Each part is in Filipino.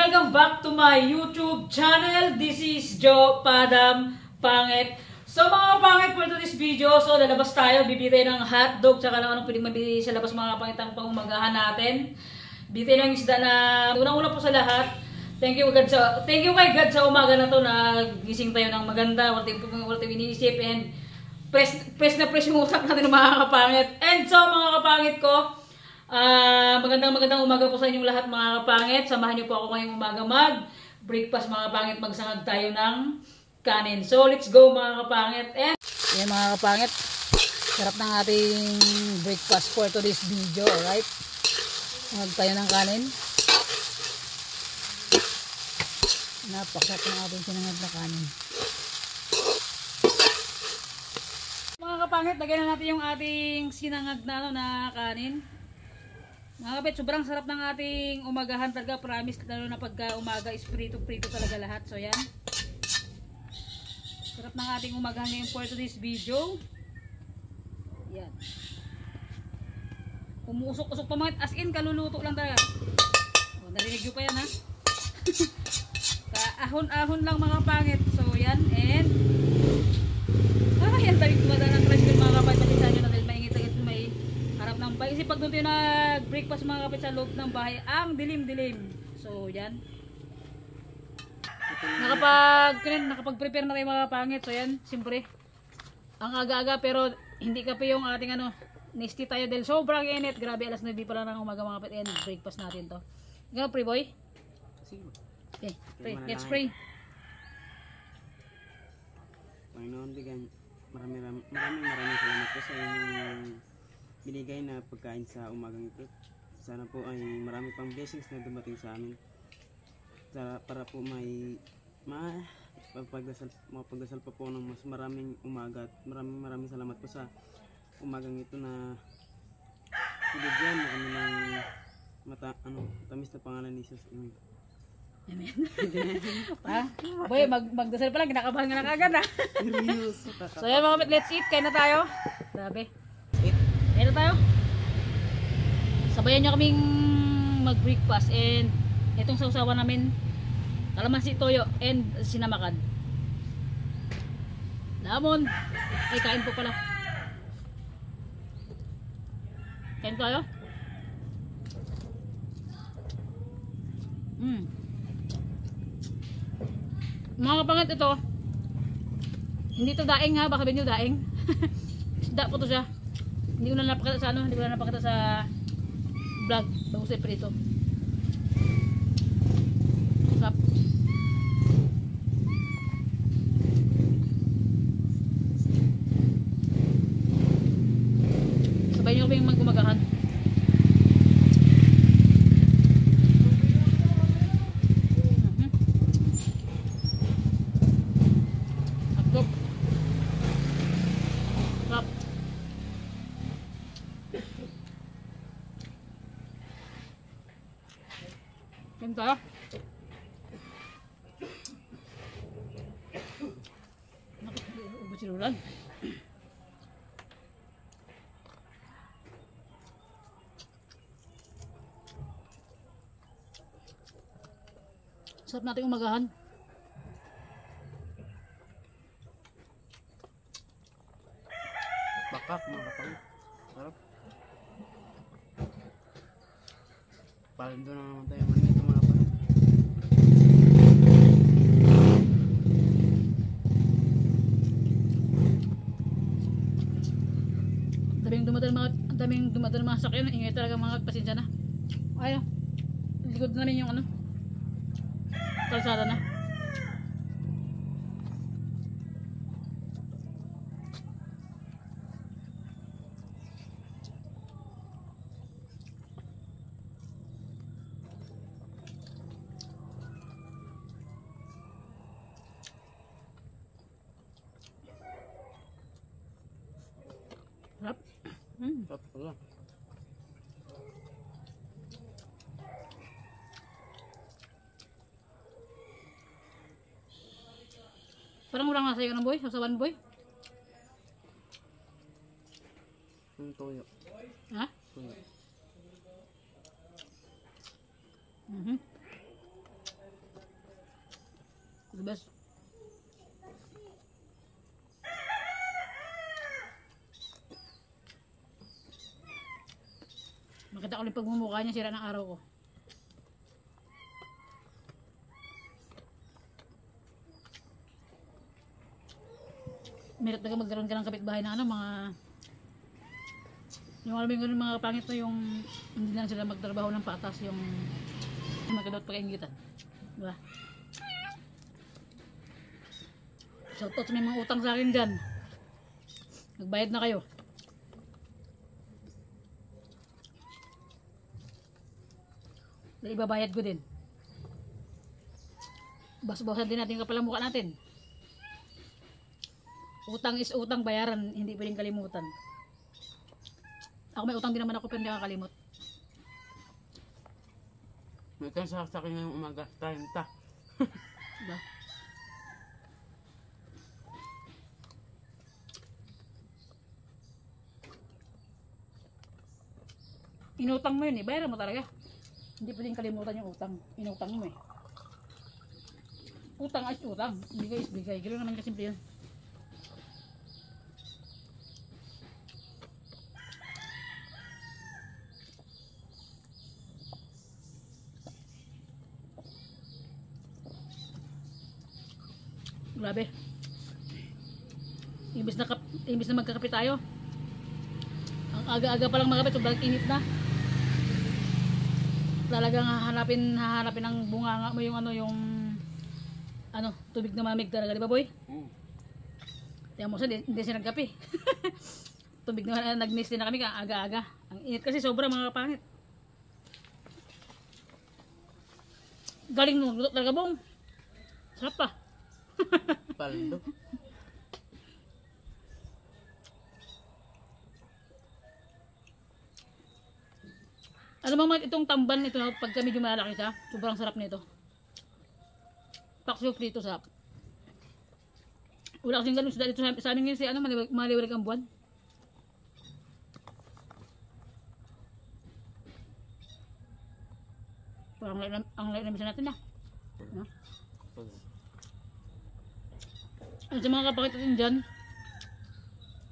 welcome back to my YouTube channel. This is Joe Padam Pangit. So mga kapangit, for today's video, so lalabas tayo, bibili tayo ng hotdog, tsaka lang anong pwedeng mabili sa labas mga kapangit ang pangumagahan natin. Bibili tayo ng isda na, unang-una po sa lahat, thank you kay God sa umaga na to na gising tayo ng maganda, wala tayo iniisip, and press na press yung utak natin ng mga kapangit. And so mga kapangit ko, magandang umaga po sa inyong lahat mga kapangit. Samahan niyo po ako ngayong umaga mag-breakfast mga kapangit, magsangag tayo ng kanin. So let's go mga kapangit. And yan mga kapangit, sarap ng ating breakfast for today's video, alright? Sangag tayo ng kanin. Napakasarap ng ating sinangag na kanin. Mga kapangit, lagyan na natin yung ating sinangag na kanin. Mga kapit, sobrang sarap ng ating umagahan talaga, promise, lalo na pagka umaga is prito talaga lahat. So yan, sarap ng ating umagahan ngayon for today's video. Yan, umuusok-usok pa mga, as in kaluluto lang talaga. O, narinig nyo pa yan ha. Kaahon-ahon lang mga pangit. So yan, and yan tayo tumada ng crush ng mga kapit. Pati sa nyo na dahil maingit-ingit may harap ng bahay. Kasi pag doon tayo nag-breakfast mga kapit sa loob ng bahay, ang dilim-dilim. So yan, nakapag-prepare na tayo mga pangit. So yan, siyempre ang aga-aga pero hindi kape yung ating nasty tayo dahil sobrang init. Grabe, alas 9 pa lang ng umaga mga kapit, and breakfast natin to. Ikaw pre boy? Okay, pray. Let's pray. Panginoon, bigyan maraming salamat po sa inyong binigay na pagkain sa umagang ito. Sana po ay marami pang blessings na dumating sa amin para po may mapagdasal pa po ng mas maraming umaga. At maraming salamat po sa umagang ito na binigyan mo kami ng tamis na pangalan ni Jesus. Amen. Boy, magdasal pa lang, kinakabahan ka na kagad ha. So yan mga kapit, let's eat. Kain na tayo. Grabe. Kain na tayo. Sabayan nyo kaming mag-breakfast, and itong sausawan namin, kalamansi, toyo, and sinamakan. Lamon. Ay, kain po pala. Kain tayo. Mga kapangit, ito hindi to daing ha, baka binyo daing. Isda po to siya. Hindi ko na napakita sa hindi ko na napakita sa vlog bago sa prito. Sarap. Sabay nyo kami mag-umagahan. Tayo. Ubus silulan. Sarap natin umagahan. Bakak mga kapangit. Sarap. Parang doon na naman tayo manito mga kapangit. Ang daming dumadal mga sakyan. Ingay talaga mga pasensya na. Ayun, likod na rin yung kalsada na. Sarap. Sarap pala. Parang walang nasa yung boy, sasawan boy. Yung toyo. Ha? Toyo. Best. Makita ko ulit pagmumukha niya, sira ng araw ko. Meron talaga magkaroon ka ng kapitbahay na ano, mga yung alam mo yung ganun, mga pangit na yung hindi lang sila magtrabaho ng patas, yung magkadot pag-ingitan. Diba? Shoutout sa may mga utang sa akin dyan. Nagbayad na kayo. Dahil ibabayad ko din. Bas-basan din natin kapalamukan natin. Utang is utang, bayaran, hindi pwedeng kalimutan. Ako may utang din naman ako, pero hindi ako kalimot. May kang sa akin ngayong umaga, 30. Diba? Inutang mo yun eh, bayaran mo talaga. Hindi pwedeng kalimutan yung utang. Inutang mo eh. Utang ay utang, bigay is bigay. Ganoon naman kasimple yun. Grabe. Imbis na magkakape tayo. Ang aga-aga pa lang magkape, sobrang init na. Talagang hahanapin ng bunganga mo yung ano, yung ano, tubig na mamig talaga, di ba boy? Tiyan mo siya, hindi siya nagkape. Tubig na nag-miss din na kami aga-aga. Ang init kasi sobra mga kapangit. Galing mo, luto talaga bong. Sarap pa. Paldo. Ano bang itong tamban nito, pag kami lumalaki siya, sobrang sarap nito. Paksyo prito sarap. Wala kasing ganun dito sa amin ngayon si ano, maliwalag ang buwan. Parang ang light na misa natin na. No? Ano sa mga kapakit natin dyan,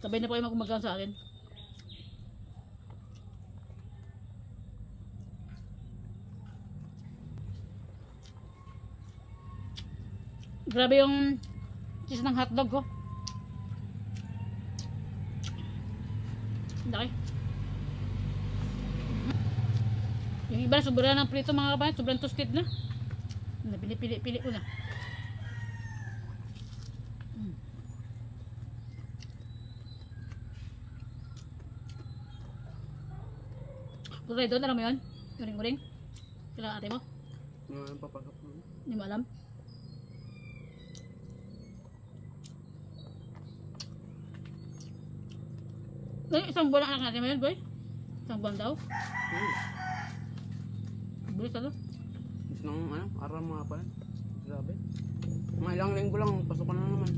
sabay na po kayo magkumagkaan sa akin. Grabe yung cheese ng hotdog ko. Laki. Yung iba sobrang ng prito mga kapatid, sobrang toasted na. Pinipili ko na. Tuloy doon, alam mo yun? Uring-uring? Kailangan ate mo? Ngayon papagap mo. Hindi mo alam? Eh, isang buwan ang anak natin mo yun, boy? Isang buwan daw? Bilis ano? Gusto nang ano, araw mga pa. Grabe. Mga ilang linggo lang, pasok na naman.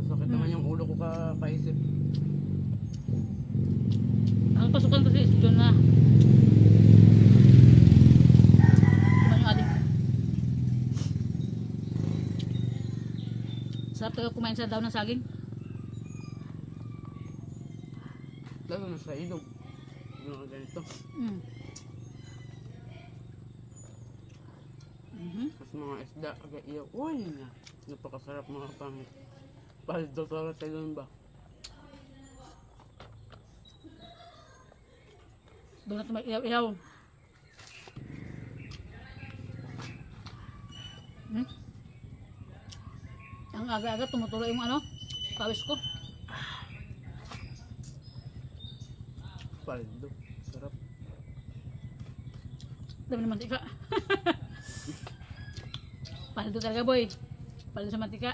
Sasakit naman yung ulo ko kaisip. Ang pasukan kasi is June na. Kuman yung adik. Sarap talaga kumain sa daw ng saging. Lalo na sa ilog. Yung ganito. Tapos mga isda, agad iyo. Uy na. Napakasarap mga pangit. Paldo talaga tayo ba? Doon natin may iyaw-iyaw. Ang aga-aga tumutuloy yung ano, pawis ko. Paldo. Sarap. Dami ng mantika. Paldo talaga boy. Paldo sa mantika.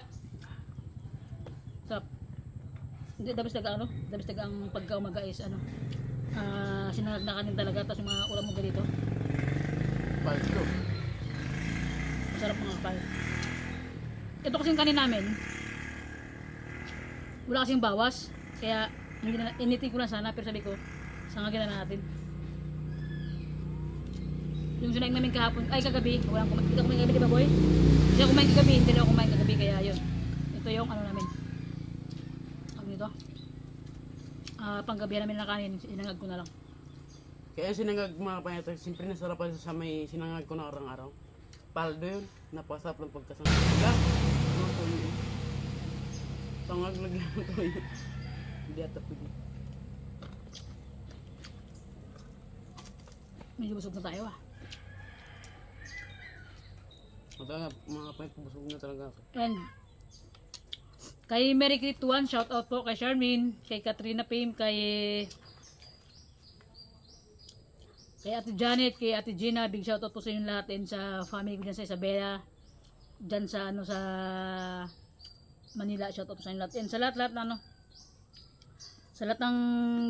Sarap. Hindi, dabis talaga ano. Dabis talaga ang pagka-umaga is ano. Sinunod na kanin talaga. Tapos yung mga ulam mo dito. Paldo. Masarap mga kapal. Ito kasing kanin namin. Wala kasing bawas. Kaya initin ko lang sana. Pero sabi ko, sangagin na natin. Yung sunaing namin kahapon, ay kagabi, walang kumain. Hindi ako kumain kagabi, di ba boy? Hindi ako kumain kagabi, hindi ako kumain kagabi. kaya yun. Ito yung ano namin. Ano dito? Panggabihan namin na kanin, inangag ko na lang. Kaya sinangag mga pangyayari, siyempre nasarapan sa may sinangag ko na araw-araw. Paldo yun, napasarap ng pagkasama. Wala, ano to yun? Tangag lagyan to yun. Hindi ata pwede. Medyo busog na tayo ah. Mga pangyayari, busog na talaga ako. And kay Mary Crituan, shout out po kay Charmaine, kay Katrina Pim, kay Ate Janet, kay Ate Gina, big shout out po sa inyo lahat, and sa family ko dyan sa Isabela, dyan sa ano sa Manila, shout out po sa inyo lahat, and sa lahat na ano, sa lahat ng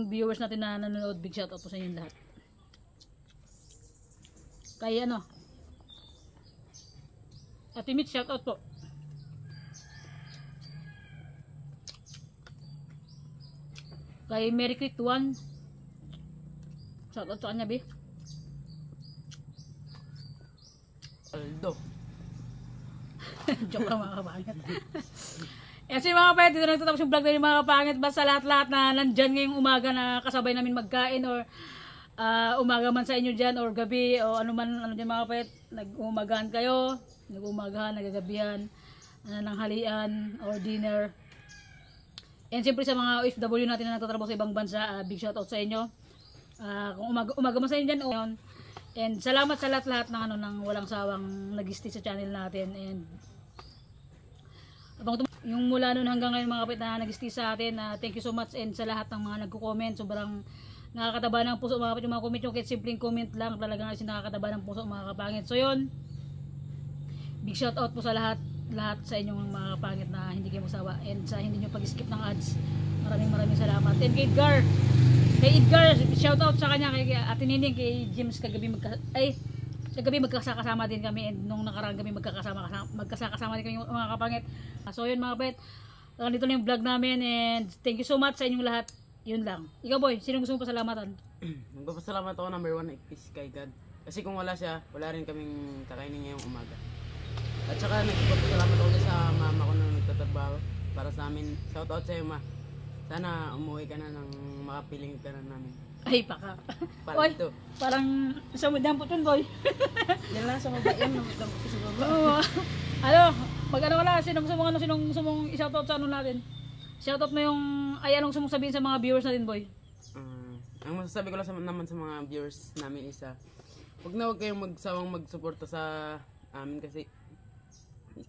viewers natin na nanonood, big shout out po sa inyo lahat. Kay ano, Ate Mitch, shout out po. Kay Mary Crituan, shout out sa kanya, be. Aldo. Joke lang mga kapangit. Kasi mga kapangit, dito na tapos yung vlog namin mga kapangit. Basta lahat-lahat na nandyan ngayong umaga na kasabay namin magkain, or umaga man sa inyo dyan, or gabi, o ano man, ano dyan mga kapangit, nag-umagahan kayo, nag-umagahan, nagagabihan, nanghalian, or dinner. And siyempre sa mga OFW natin na nagtatrabaho sa ibang bansa, big shout out sa inyo. Kung umaga man sa inyo dyan, o yun. And salamat sa lahat-lahat ng ano, ng walang sawang nag-stay sa channel natin. And yung mula noon hanggang ngayon mga kapit na nag-stay sa atin, thank you so much, and sa lahat ng mga nagko-comment, sobrang nakakataba ng puso mga kapit, yung mga comment yung kahit simpleng comment lang, talagang kasi nakakataba ng puso mga kapangit. So yun, big shout out po sa lahat sa inyong mga kapangit na hindi kayo magsawa, and sa hindi nyo pag-skip ng ads, maraming salamat. And kay Edgar, shout out sa kanya, kay Ate Nining, kay James, kagabi magkasakasama din kami, and nung nakaraan kami magkasakasama din kami mga kapangit. So yun mga kapangit, dito na yung vlog namin, and thank you so much sa inyong lahat. Yun lang. Ikaw boy, sino gusto mong pasalamatan? Magpapasalamat ako, number 1 is kay God. Kasi kung wala siya, wala rin kaming kakainin ngayong umaga. At saka nagpapasalamat ako sa mama ko na nagtatrabaho para sa amin. Shout out sa iyo, ma. Sana umuwi ka na ng makapiling ka na namin. Ay, paka. Oy, parang sa dampot yun, boy. Yan lang sa baba, yan. Dampot ko sa baba. Oo. Ano, mag-ano ka na, sinong sumong i-shoutout sa ano natin? Shoutout mo yung, anong sumong sabihin sa mga viewers natin, boy? Ang masasabi ko lang naman sa mga viewers namin isa, huwag kayong magsawang magsuporta sa amin kasi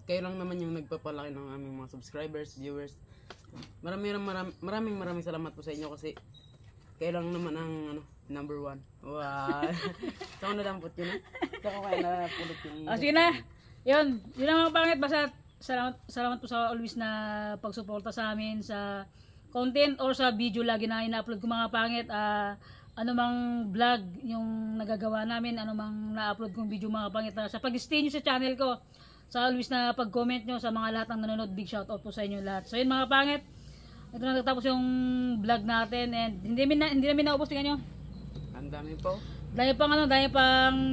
kayo lang naman yung nagpapalaki ng aming mga subscribers, viewers. Maraming salamat po sa inyo kasi kayo lang naman ang number 1. Wow. Saan na lang po yun? Saan ko kaya napulot yung... Sige na. Yun ang mga pangit. Basta salamat po sa always na pagsuporta sa amin sa content or sa video lagi na ina-upload ko mga pangit. Anumang vlog yung nagagawa namin, anumang na-upload kong video mga pangit. Sa pag-stay nyo sa channel ko, sa always na pag-comment nyo sa mga lahat ng nanonood, big shout out po sa inyo lahat. So yun mga pangit, ito na nagtapos yung vlog natin, and hindi namin naubos, tingnan nyo. Ang dami po. Dahil pang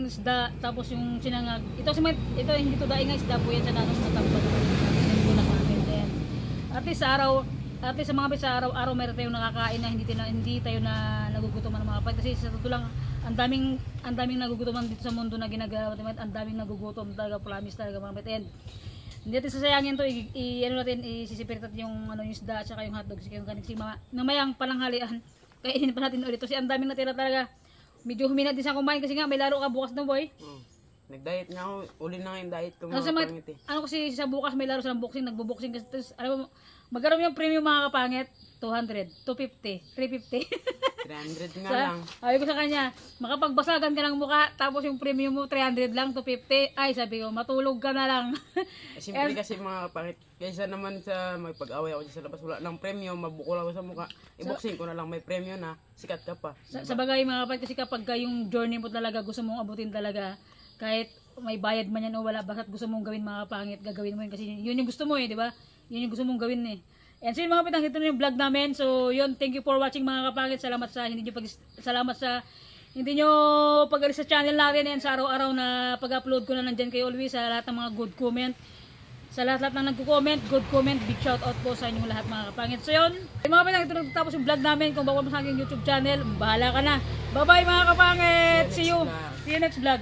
isda, tapos yung sinangag. Ito hindi to daing isda po yan sa nanong natapos. At least sa mga kapit sa araw-araw meron tayong nakakain na hindi tayo na nagugutuman ng mga kapit. Kasi sa totoo lang, ang daming nagugutuman dito sa mundo na ginagawa, ang daming nagugutom talaga, promise talaga mga kapit. And hindi natin sasayangin to, isisipirit natin yung isda at saka yung hotdog, yung kanig mamayang palanghalian. Kainin pa natin ulit. Kasi ang daming natira talaga. Medyo humina din sa kumain kasi nga may laro ka bukas na, boy. Nag-diet nga ako, uli na nga yung diet ko mga kapangit eh. Kasi sa bukas may laro silang boxing, nagbo-boxing kasi. Tapos, alam mo, magkaroon yung premium mga kapangit, 200, 250, 350. 300 nga lang. Sabi ko sa kanya, makapagbasagan ka ng mukha, tapos yung premium mo 300 lang, 250. Ay, sabi ko, matulog ka na lang. Siyempre kasi mga kapangit, kaysa naman sa magpag-away ako sa labas, wala lang premium, mabukol ako sa mukha. I-boxing ko na lang, may premium na, sikat ka pa. Sa bagay mga kapangit, kasi kapag yung journey mo talaga, gusto mong abutin talaga, kahit may bayad man yan o wala, basta't gusto mong gawin mga kapangit, gagawin mo yun kasi yun yung gusto mo di ba? Yun yung gusto mong gawin eh. And so yun mga kapitang, ito na yung vlog namin. So yun, thank you for watching mga kapangit. Salamat sa hindi nyo pag-alis sa channel natin, and sa araw-araw na pag-upload ko na nandyan kayo always, sa lahat ng mga good comment, Sa lahat-lahat na nagko-comment, good comment, big shout out po sa inyong lahat mga kapangit. So yun, mga kapangit, ito nagtatapos yung vlog namin. Kung bago mo sa aking YouTube channel, bahala ka na. Bye-bye mga kapangit! See you next vlog.